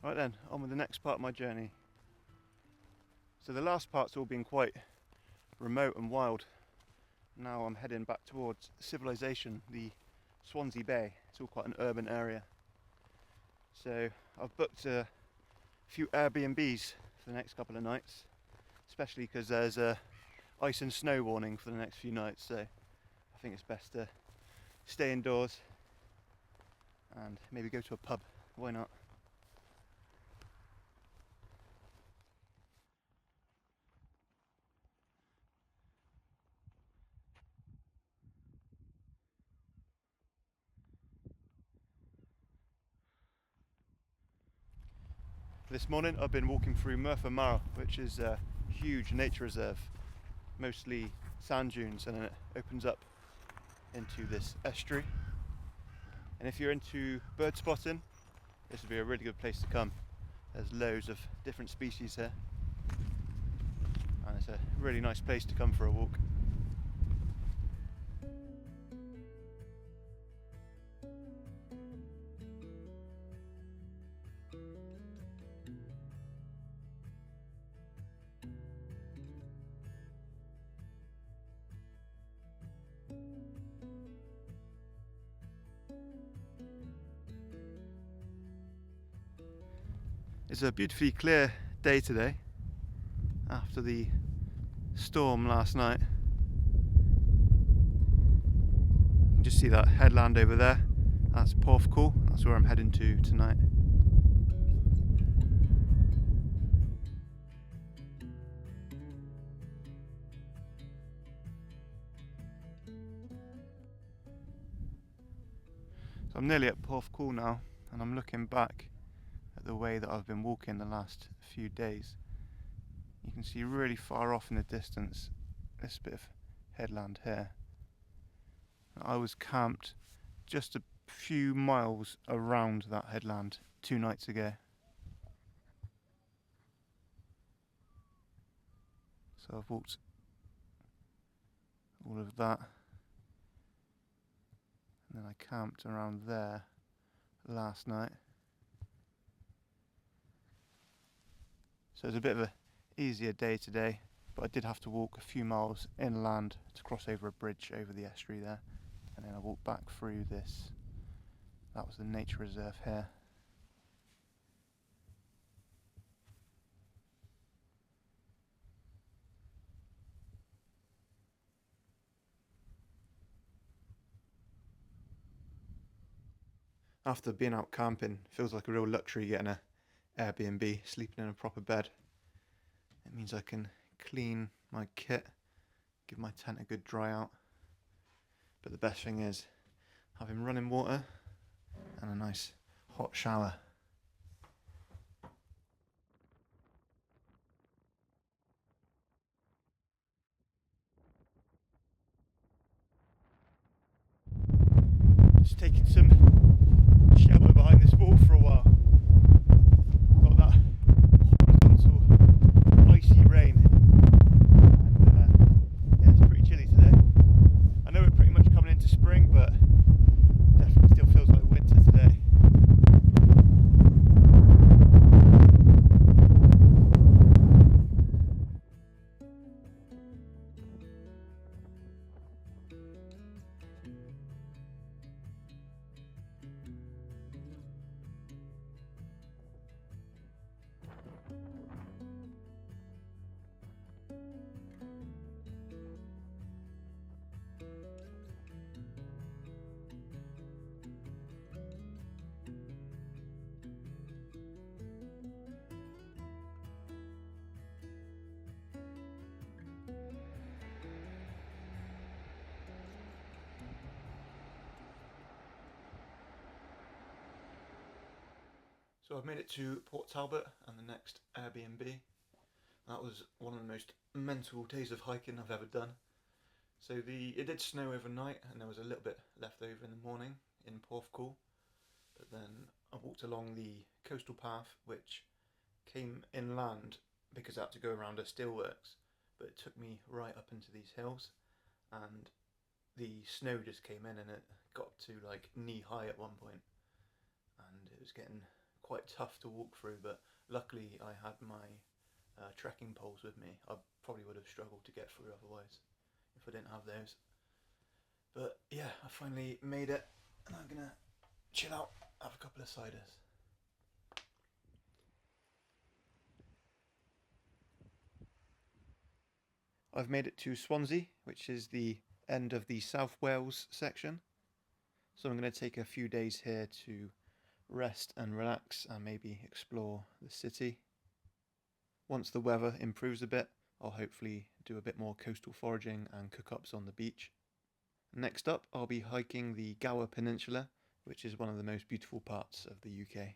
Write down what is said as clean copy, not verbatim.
Right then, on with the next part of my journey. So the last part's all been quite remote and wild. Now I'm heading back towards civilization, the Swansea Bay. It's all quite an urban area. So I've booked a few Airbnbs for the next couple of nights, especially because there's a ice and snow warning for the next few nights, so I think it's best to stay indoors and maybe go to a pub. Why not? This morning I've been walking through Murfremara, which is a huge nature reserve, mostly sand dunes, and then it opens up into this estuary. And if you're into bird spotting, this would be a really good place to come. There's loads of different species here, and it's a really nice place to come for a walk. It's a beautifully clear day today after the storm last night. You can just see that headland over there. That's Porthcawl. That's where I'm heading to tonight. So I'm nearly at Porthcawl now, and I'm looking back at the way that I've been walking the last few days. You can see really far off in the distance this bit of headland here. I was camped just a few miles around that headland 2 nights ago. So I've walked all of that, and then I camped around there last night. So it's a bit of a easier day today, but I did have to walk a few miles inland to cross over a bridge over the estuary there, and then I walked back through this. That was the nature reserve here. After being out camping, it feels like a real luxury getting a Airbnb, sleeping in a proper bed. It means I can clean my kit, give my tent a good dry out. But the best thing is having running water and a nice hot shower. Just taking some shelter behind this wall for a while. Got that horizontal icy rain, and yeah, it's pretty chilly today. I know we're pretty much coming into spring, but definitely still feels like winter today. So I've made it to Port Talbot and the next Airbnb. That was one of the most mental days of hiking I've ever done. So it did snow overnight, and there was a little bit left over in the morning in Porthcawl. But then I walked along the coastal path, which came inland because I had to go around a steelworks. But it took me right up into these hills, and the snow just came in, and it got to like knee high at one point, and it was getting quite tough to walk through, but luckily I had my trekking poles with me. I probably would have struggled to get through otherwise if I didn't have those. But yeah, I finally made it, and I'm gonna chill out, have a couple of ciders. I've made it to Swansea, which is the end of the South Wales section. So I'm going to take a few days here to rest and relax and maybe explore the city. Once the weather improves a bit, I'll hopefully do a bit more coastal foraging and cook-ups on the beach. Next up, I'll be hiking the Gower Peninsula, which is one of the most beautiful parts of the UK.